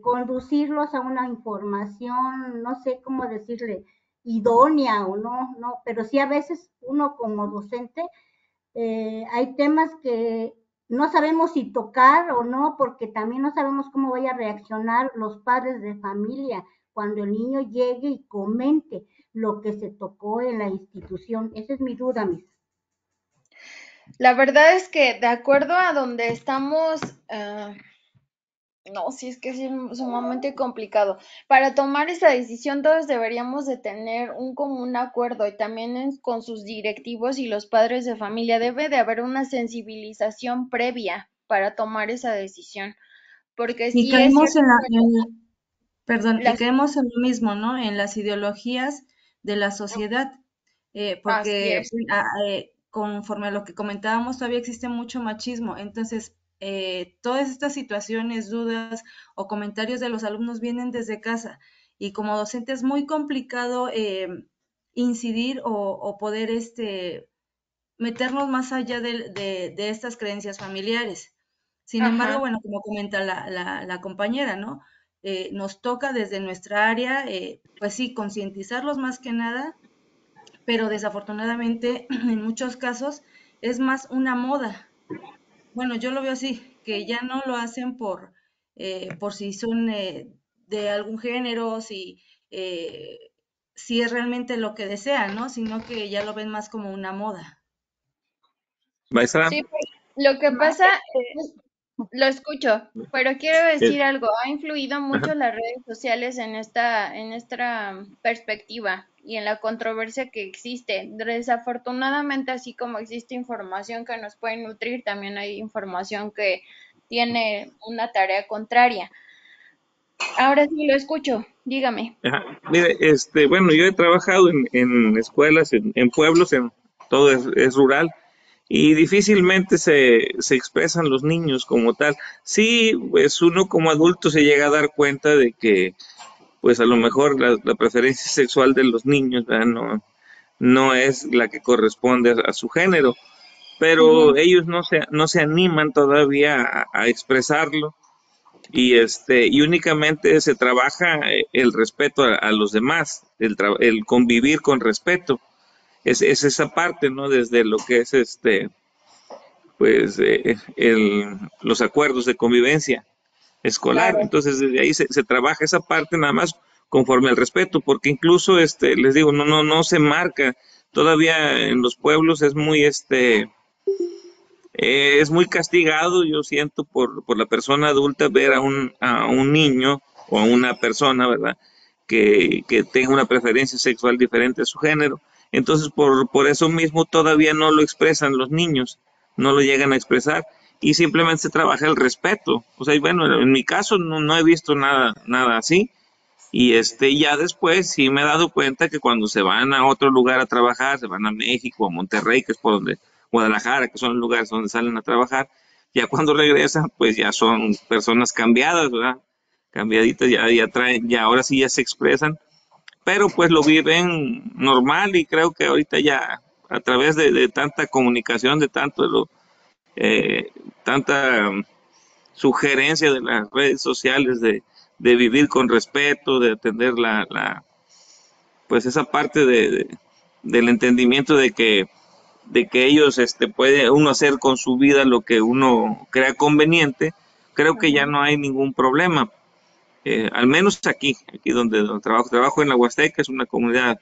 conducirlos a una información, no sé cómo decirle, idónea o no, pero sí a veces uno como docente hay temas que no sabemos si tocar o no, porque también no sabemos cómo vaya a reaccionar los padres de familia cuando el niño llegue y comente lo que se tocó en la institución. Esa es mi duda, mis. La verdad es que de acuerdo a donde estamos, no, sí es que sí es sumamente complicado. Para tomar esa decisión todos deberíamos de tener un común acuerdo y también con sus directivos y los padres de familia debe de haber una sensibilización previa para tomar esa decisión, porque Y sí es caemos cierto en que perdón, y las, caemos en lo mismo, ¿no? En las ideologías de la sociedad, así porque es. conforme a lo que comentábamos, todavía existe mucho machismo. Entonces, todas estas situaciones, dudas o comentarios de los alumnos vienen desde casa. Y como docente es muy complicado incidir o poder meternos más allá de estas creencias familiares. Sin embargo, Ajá. bueno, como comenta la compañera, ¿no? Nos toca desde nuestra área, pues sí, concientizarlos más que nada, pero desafortunadamente en muchos casos es más una moda. Bueno, yo lo veo así, que ya no lo hacen por si son de algún género, eh, si es realmente lo que desean, ¿no? Sino que ya lo ven más como una moda. Maestra, Sí, pues, lo que pasa, lo escucho, pero quiero eh, decir algo, ha influido ajá. mucho las redes sociales en esta perspectiva y en la controversia que existe. Desafortunadamente, así como existe información que nos puede nutrir, también hay información que tiene una tarea contraria. Ahora sí lo escucho, dígame. Ajá. Mire, bueno, yo he trabajado en escuelas, en pueblos, todo es rural, y difícilmente se expresan los niños como tal. Sí, pues uno como adulto se llega a dar cuenta de que, pues a lo mejor la preferencia sexual de los niños, ¿verdad? No es la que corresponde a su género, pero Ujú. ellos no se animan todavía a expresarlo y únicamente se trabaja el respeto a los demás, el convivir con respeto. Es esa parte, ¿no? Desde lo que es pues los acuerdos de convivencia escolar. Claro. Entonces, desde ahí se trabaja esa parte nada más conforme al respeto, porque incluso les digo, no se marca. Todavía en los pueblos es muy castigado, yo siento, por la persona adulta ver a un niño o a una persona, ¿verdad? Que tenga una preferencia sexual diferente a su género. Entonces, por eso mismo todavía no lo expresan los niños, no lo llegan a expresar y simplemente se trabaja el respeto. O sea, y bueno, en mi caso no he visto nada así. Y ya después sí me he dado cuenta que cuando se van a otro lugar a trabajar, se van a México, a Monterrey, que es por donde, Guadalajara, que son los lugares donde salen a trabajar, ya cuando regresan, pues ya son personas cambiadas, ¿verdad? Cambiaditas, ya traen, ya ahora sí ya se expresan, pero pues lo viven normal y creo que ahorita ya a través de tanta comunicación, de eh, tanta sugerencia de las redes sociales de vivir con respeto, de atender pues esa parte del entendimiento de que ellos puede uno hacer con su vida lo que uno crea conveniente, creo que ya Ujú. no hay ningún problema. Al menos aquí donde trabajo en la Huasteca, es una comunidad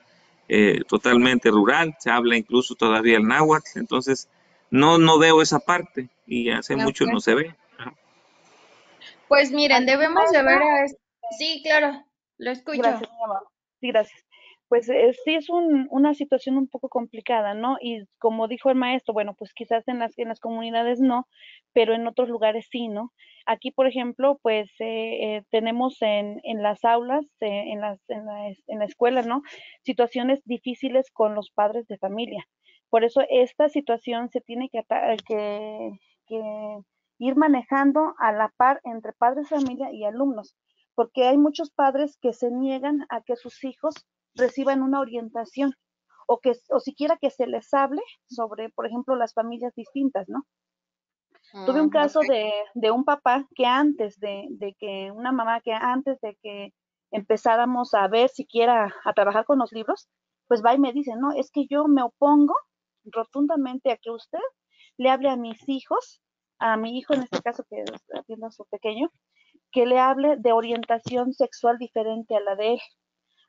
totalmente rural, se habla incluso todavía el náhuatl, entonces no veo esa parte y hace mucho no Ok. se ve. Pues miren, Aquí, debemos de ver maestra, Sí, claro, lo escucho. gracias, mi amor. Sí, gracias. Pues sí es una situación un poco complicada, ¿no? Y como dijo el maestro, bueno, pues quizás en las comunidades no, pero en otros lugares sí, ¿no? Aquí, por ejemplo, pues tenemos en las aulas, en la escuela, ¿no? Situaciones difíciles con los padres de familia. Por eso esta situación se tiene que ir manejando a la par entre padres de familia y alumnos, porque hay muchos padres que se niegan a que sus hijos reciban una orientación o siquiera que se les hable sobre, por ejemplo, las familias distintas, ¿no? Tuve un Ok. caso de un papá que una mamá que antes de que empezáramos a ver siquiera a trabajar con los libros, pues va y me dice, no, es que yo me opongo rotundamente a que usted le hable a mis hijos, a mi hijo en este caso que atiende a su pequeño, que le hable de orientación sexual diferente a la de él,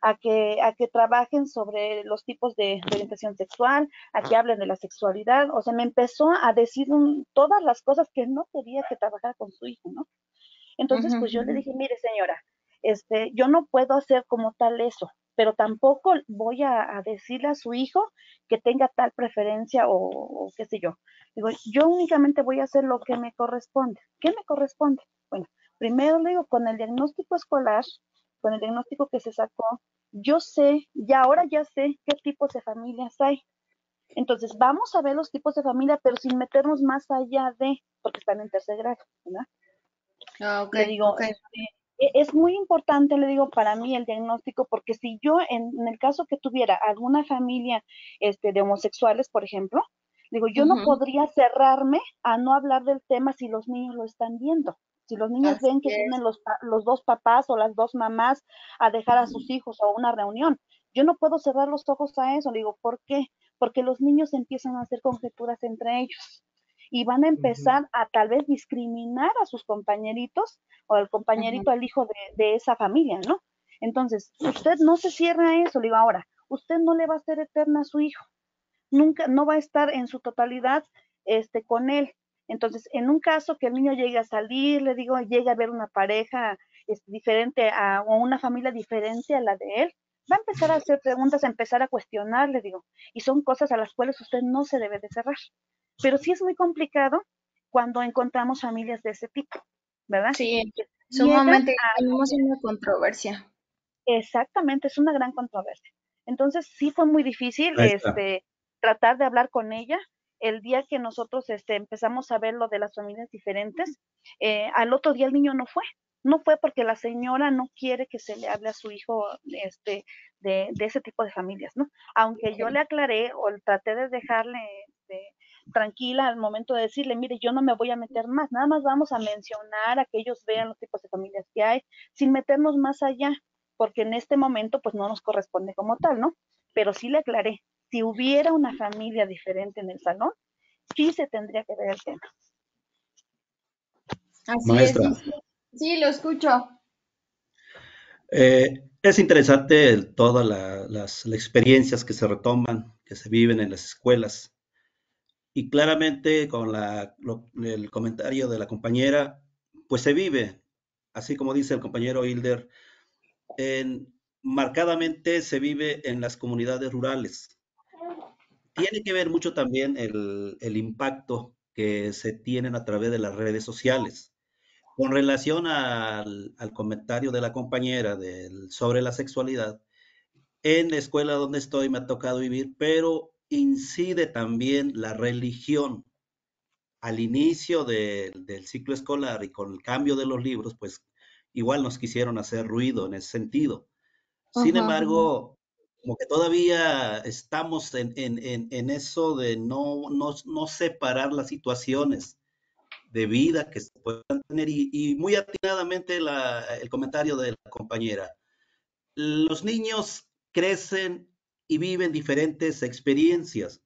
a que trabajen sobre los tipos de orientación sexual, a que hablen de la sexualidad. O sea, me empezó a decir todas las cosas que no quería que trabajara con su hijo, ¿no? Entonces, pues yo le dije, mire señora, yo no puedo hacer como tal eso, pero tampoco voy a decirle a su hijo que tenga tal preferencia o qué sé yo. Digo, yo únicamente voy a hacer lo que me corresponde. ¿Qué me corresponde? Bueno, primero le digo, con el diagnóstico escolar, con el diagnóstico que se sacó, yo sé, ya ahora ya sé qué tipos de familias hay. Entonces, vamos a ver los tipos de familia, pero sin meternos más allá de, porque están en tercer grado, ¿verdad? Ok, Le digo, ok. es muy importante, le digo, para mí el diagnóstico, porque si yo, en el caso que tuviera alguna familia de homosexuales, por ejemplo, digo, yo no Ujú. podría cerrarme a no hablar del tema si los niños lo están viendo. Si los niños Así ven que es. vienen los dos papás o las dos mamás a dejar a sus hijos a una reunión, yo no puedo cerrar los ojos a eso. Le digo, ¿por qué? Porque los niños empiezan a hacer conjeturas entre ellos y van a empezar a tal vez discriminar a sus compañeritos o al Ujú. compañerito, al hijo de esa familia, ¿no? Entonces, usted no se cierra a eso, le digo ahora, usted no le va a hacer eterna a su hijo, nunca, no va a estar en su totalidad con él. Entonces, en un caso que el niño llegue a salir, le digo, llegue a ver una pareja diferente o una familia diferente a la de él, va a empezar a hacer preguntas, a empezar a cuestionar, le digo, y son cosas a las cuales usted no se debe de cerrar. Pero sí es muy complicado cuando encontramos familias de ese tipo, ¿verdad? Sí, Que niegan sumamente. a lo Tenemos que una controversia. exactamente, es una gran controversia. Entonces sí fue muy difícil Ahí está. tratar de hablar con ella. El día que nosotros empezamos a ver lo de las familias diferentes, al otro día el niño no fue porque la señora no quiere que se le hable a su hijo de ese tipo de familias, ¿no? Aunque yo le aclaré o traté de dejarle tranquila al momento de decirle, mire, yo no me voy a meter más, nada más vamos a mencionar a que ellos vean los tipos de familias que hay, sin meternos más allá, porque en este momento pues no nos corresponde como tal, ¿no? Pero sí le aclaré, si hubiera una familia diferente en el salón, sí se tendría que ver el tema. Así es, Maestra, sí, sí. Sí, lo escucho. es interesante todas las experiencias que se retoman, que se viven en las escuelas. Y claramente con el comentario de la compañera, pues se vive, así como dice el compañero Hilder, marcadamente se vive en las comunidades rurales. Tiene que ver mucho también el impacto que se tienen a través de las redes sociales. Con relación al comentario de la compañera sobre la sexualidad, en la escuela donde estoy me ha tocado vivir, pero incide también la religión. Al inicio del ciclo escolar y con el cambio de los libros, pues igual nos quisieron hacer ruido en ese sentido. Sin Ujú, ujú. embargo, como que todavía estamos en eso de no separar las situaciones de vida que se puedan tener y muy atinadamente el comentario de la compañera. Los niños crecen y viven diferentes experiencias,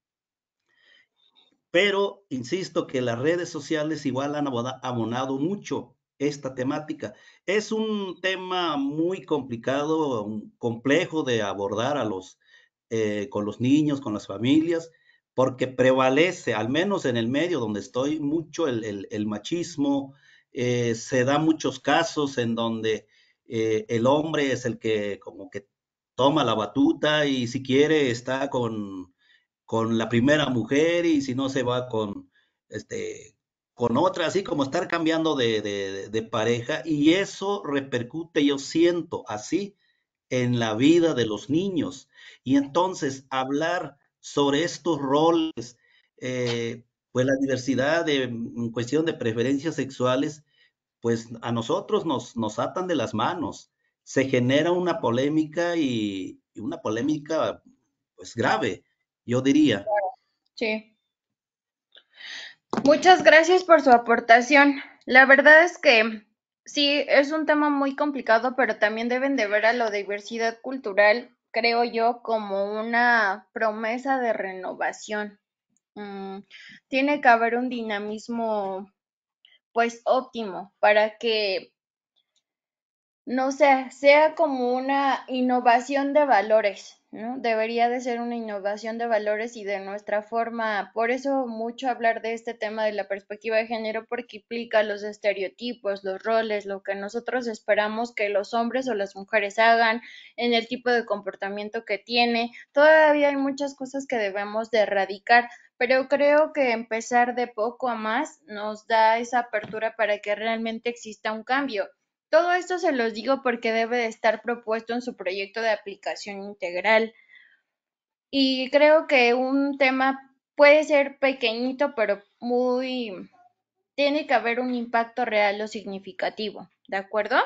pero insisto que las redes sociales igual han abonado mucho esta temática. Es un tema muy complicado, complejo de abordar con los niños, con las familias, porque prevalece, al menos en el medio donde estoy, mucho el machismo. Se da muchos casos en donde el hombre es el que como que toma la batuta y si quiere está con la primera mujer y si no se va con otra, así como estar cambiando de pareja y eso repercute, yo siento así, en la vida de los niños. Y entonces hablar sobre estos roles, pues la diversidad en cuestión de preferencias sexuales, pues a nosotros nos atan de las manos. Se genera una polémica y una polémica pues grave, yo diría. Sí. Muchas gracias por su aportación. La verdad es que sí, es un tema muy complicado, pero también deben de ver a la diversidad cultural, creo yo, como una promesa de renovación. Mm, tiene que haber un dinamismo, pues, óptimo para que no sé, sea como una innovación de valores, ¿no? Debería de ser una innovación de valores y de nuestra forma. Por eso mucho hablar de este tema de la perspectiva de género, porque implica los estereotipos, los roles, lo que nosotros esperamos que los hombres o las mujeres hagan, en el tipo de comportamiento que tiene. Todavía hay muchas cosas que debemos de erradicar, pero creo que empezar de poco a más nos da esa apertura para que realmente exista un cambio. Todo esto se los digo porque debe de estar propuesto en su proyecto de aplicación integral. Y creo que un tema puede ser pequeñito, pero tiene que haber un impacto real o significativo, ¿de acuerdo?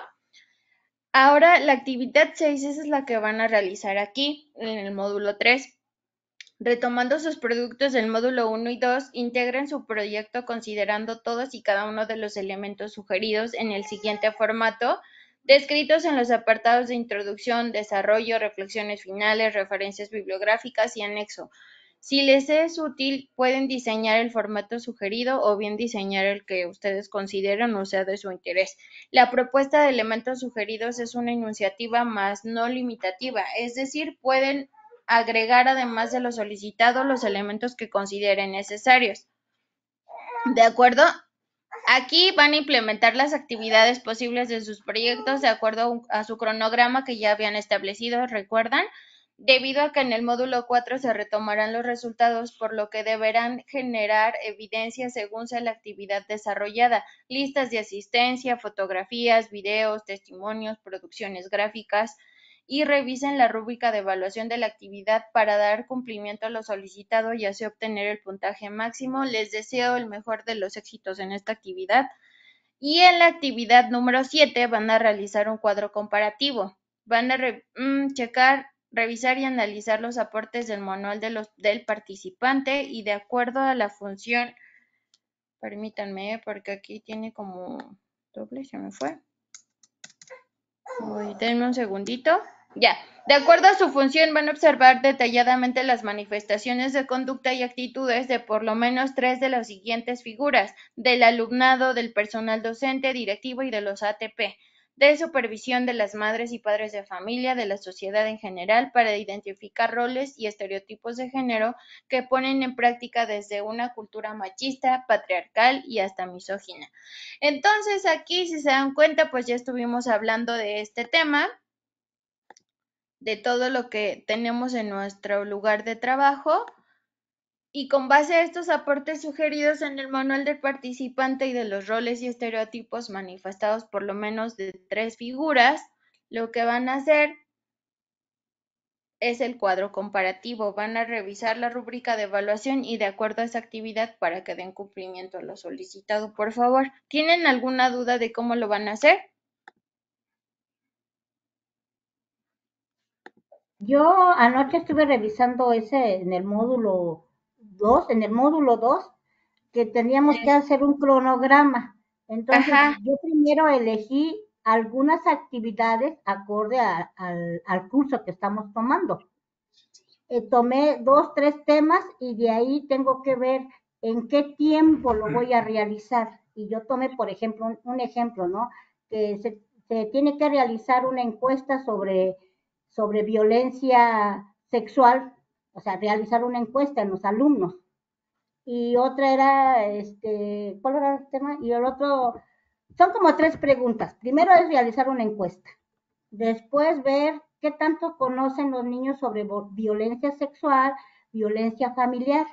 Ahora, la actividad 6, esa es la que van a realizar aquí, en el módulo 3. Retomando sus productos del módulo 1 y 2, integren su proyecto considerando todos y cada uno de los elementos sugeridos en el siguiente formato, descritos en los apartados de introducción, desarrollo, reflexiones finales, referencias bibliográficas y anexo. Si les es útil, pueden diseñar el formato sugerido o bien diseñar el que ustedes consideren o sea de su interés. La propuesta de elementos sugeridos es una enunciativa más no limitativa, es decir, pueden agregar además de lo solicitado los elementos que consideren necesarios. ¿De acuerdo? Aquí van a implementar las actividades posibles de sus proyectos de acuerdo a su cronograma que ya habían establecido, ¿recuerdan? Debido a que en el módulo 4 se retomarán los resultados, por lo que deberán generar evidencia según sea la actividad desarrollada, listas de asistencia, fotografías, videos, testimonios, producciones gráficas, y revisen la rúbrica de evaluación de la actividad para dar cumplimiento a lo solicitado y así obtener el puntaje máximo. Les deseo el mejor de los éxitos en esta actividad. Y en la actividad número 7 van a realizar un cuadro comparativo. Van a revisar y analizar los aportes del manual del participante y de acuerdo a la función, permítanme, porque aquí tiene como doble, se me fue. Denme un segundito. Ya, de acuerdo a su función van a observar detalladamente las manifestaciones de conducta y actitudes de por lo menos 3 de las siguientes figuras: del alumnado, del personal docente, directivo y de los ATP, de supervisión de las madres y padres de familia, de la sociedad en general, para identificar roles y estereotipos de género que ponen en práctica desde una cultura machista, patriarcal y hasta misógina. Entonces, aquí, si se dan cuenta, pues ya estuvimos hablando de este tema, de todo lo que tenemos en nuestro lugar de trabajo, y con base a estos aportes sugeridos en el manual del participante y de los roles y estereotipos manifestados por lo menos de 3 figuras, lo que van a hacer es el cuadro comparativo. Van a revisar la rúbrica de evaluación y de acuerdo a esa actividad para que den cumplimiento a lo solicitado. Por favor, ¿tienen alguna duda de cómo lo van a hacer? Yo anoche estuve revisando ese en el módulo 2, que teníamos que hacer un cronograma. Entonces, yo primero elegí algunas actividades acorde al curso que estamos tomando. Tomé 2, 3 temas y de ahí tengo que ver en qué tiempo lo voy a realizar. Y yo tomé, por ejemplo, un ejemplo, ¿no? Que se tiene que realizar una encuesta sobre violencia sexual, o sea, realizar una encuesta en los alumnos. Y otra era, ¿cuál era el tema? Y el otro, son como 3 preguntas. Primero es realizar una encuesta. Después ver qué tanto conocen los niños sobre violencia sexual, violencia familiar.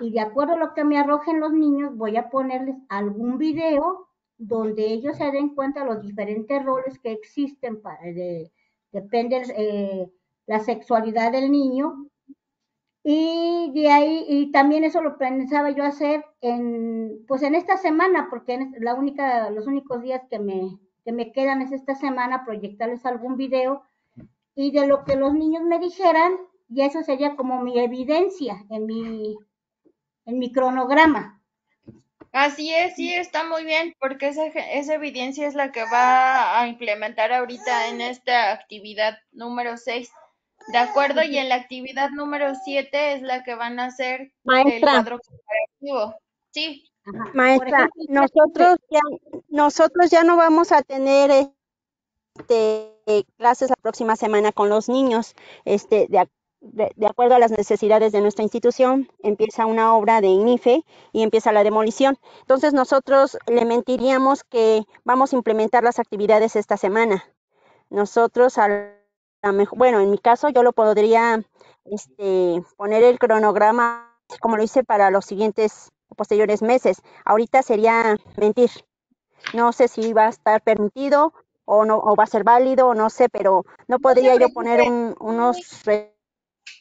Y de acuerdo a lo que me arrojen los niños, voy a ponerles algún video donde ellos se den cuenta de los diferentes roles que existen. Depende la sexualidad del niño. Y de ahí, y también eso lo pensaba yo hacer pues en esta semana, porque los únicos días que me quedan es esta semana, proyectarles algún video y de lo que los niños me dijeran, y eso sería como mi evidencia en mi cronograma. Así es, sí, está muy bien, porque esa evidencia es la que va a implementar ahorita en esta actividad número 6, ¿de acuerdo? Y en la actividad número 7 es la que van a hacer el cuadro comparativo. Sí. Maestra, nosotros ya no vamos a tener clases la próxima semana con los niños. De acuerdo a las necesidades de nuestra institución, empieza una obra de INIFE y empieza la demolición. Entonces nosotros le mentiríamos que vamos a implementar las actividades esta semana. Nosotros, bueno, en mi caso yo lo podría poner el cronograma como lo hice para los siguientes posteriores meses. Ahorita sería mentir. No sé si va a estar permitido o no, o va a ser válido, o no sé, pero no podría yo poner unos...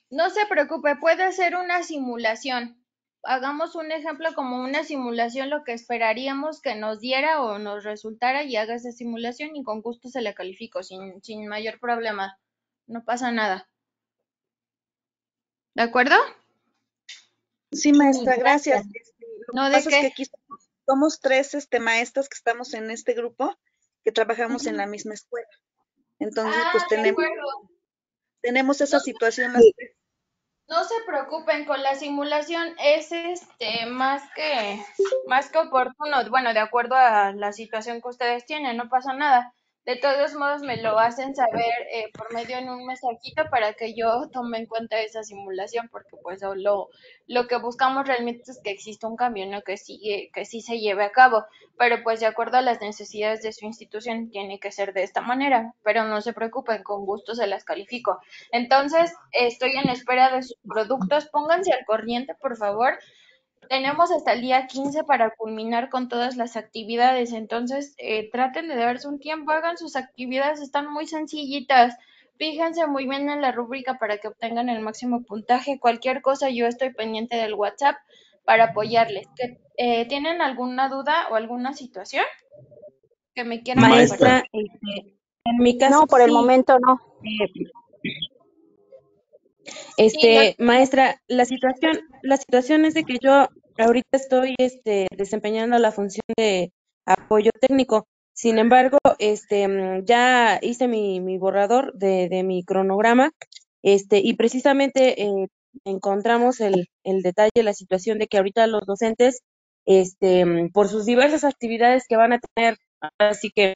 No se preocupe, puede ser una simulación. Hagamos un ejemplo como una simulación, lo que esperaríamos que nos diera o nos resultara, y haga esa simulación y con gusto se le califico sin mayor problema. No pasa nada. ¿De acuerdo? Sí, maestra, Sí, gracias. Lo No, que ¿de pasa es qué? que aquí somos tres maestras que estamos en este grupo que trabajamos en la misma escuela. Entonces, pues De acuerdo. tenemos esa No, situación las tres. no se preocupen, con la simulación es más que oportuno, bueno, de acuerdo a la situación que ustedes tienen, no pasa nada. De todos modos me lo hacen saber por medio en un mensajito para que yo tome en cuenta esa simulación, porque pues lo que buscamos realmente es que exista un cambio, ¿no? Que sí se lleve a cabo, pero pues de acuerdo a las necesidades de su institución tiene que ser de esta manera, pero no se preocupen, con gusto se las califico. Entonces, estoy en espera de sus productos. Pónganse al corriente, por favor. Tenemos hasta el día 15 para culminar con todas las actividades. Entonces, traten de darse un tiempo, hagan sus actividades, están muy sencillitas. Fíjense muy bien en la rúbrica para que obtengan el máximo puntaje. Cualquier cosa, yo estoy pendiente del WhatsApp para apoyarles. ¿Tienen alguna duda o alguna situación que me quieran Maestra, compartir? en mi caso No, por el sí. momento no. Maestra, la situación es de que yo ahorita estoy desempeñando la función de apoyo técnico. Sin embargo, ya hice mi borrador de mi cronograma, y precisamente encontramos el detalle, la situación de que ahorita los docentes, por sus diversas actividades que van a tener, así que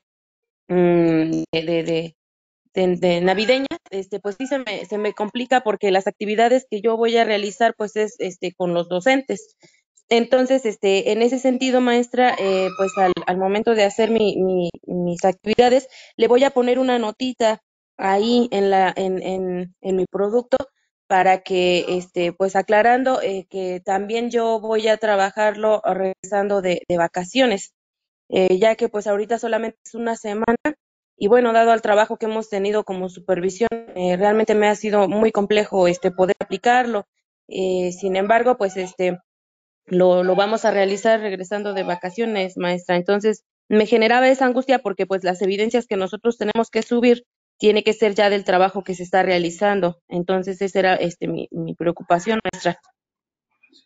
de navideña, pues sí se me complica porque las actividades que yo voy a realizar pues es con los docentes. Entonces, en ese sentido, maestra, pues al momento de hacer mis actividades, le voy a poner una notita ahí en mi producto para que, pues aclarando que también yo voy a trabajarlo regresando de vacaciones, ya que pues ahorita solamente es una semana y bueno, dado al trabajo que hemos tenido como supervisión, realmente me ha sido muy complejo poder aplicarlo. Sin embargo, pues lo vamos a realizar regresando de vacaciones, maestra. Entonces, me generaba esa angustia porque pues las evidencias que nosotros tenemos que subir tiene que ser ya del trabajo que se está realizando. Entonces, esa era mi preocupación, maestra.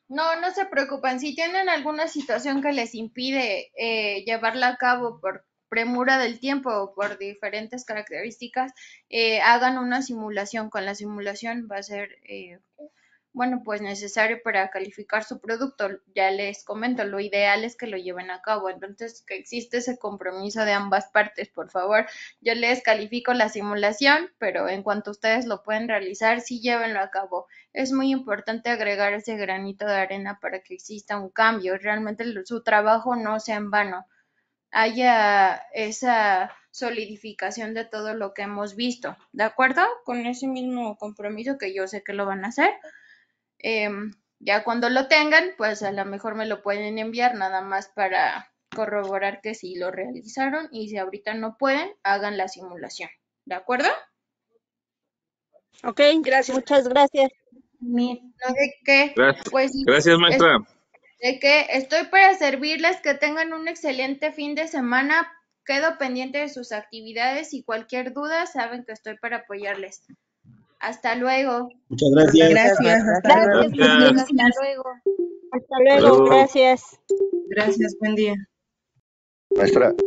No se preocupen. Si tienen alguna situación que les impide llevarla a cabo por premura del tiempo o por diferentes características, hagan una simulación. Con la simulación va a ser, bueno, pues necesario para calificar su producto. Ya les comento, lo ideal es que lo lleven a cabo. Entonces, que existe ese compromiso de ambas partes, por favor. Yo les califico la simulación, pero en cuanto ustedes lo pueden realizar, sí llévenlo a cabo. Es muy importante agregar ese granito de arena para que exista un cambio. Realmente su trabajo no sea en vano. Haya esa solidificación de todo lo que hemos visto. ¿De acuerdo? Con ese mismo compromiso que yo sé que lo van a hacer. Ya cuando lo tengan, pues a lo mejor me lo pueden enviar nada más para corroborar que sí lo realizaron, y si ahorita no pueden, hagan la simulación. ¿De acuerdo? Ok, gracias. Muchas gracias. No, ¿de qué? Gracias, Pues gracias maestra. de que estoy para servirles, que tengan un excelente fin de semana. Quedo pendiente de sus actividades y cualquier duda saben que estoy para apoyarles. Hasta luego. Muchas gracias. Gracias, hasta luego. Gracias, hasta luego. Hasta luego, gracias. Gracias, buen día. Maestra.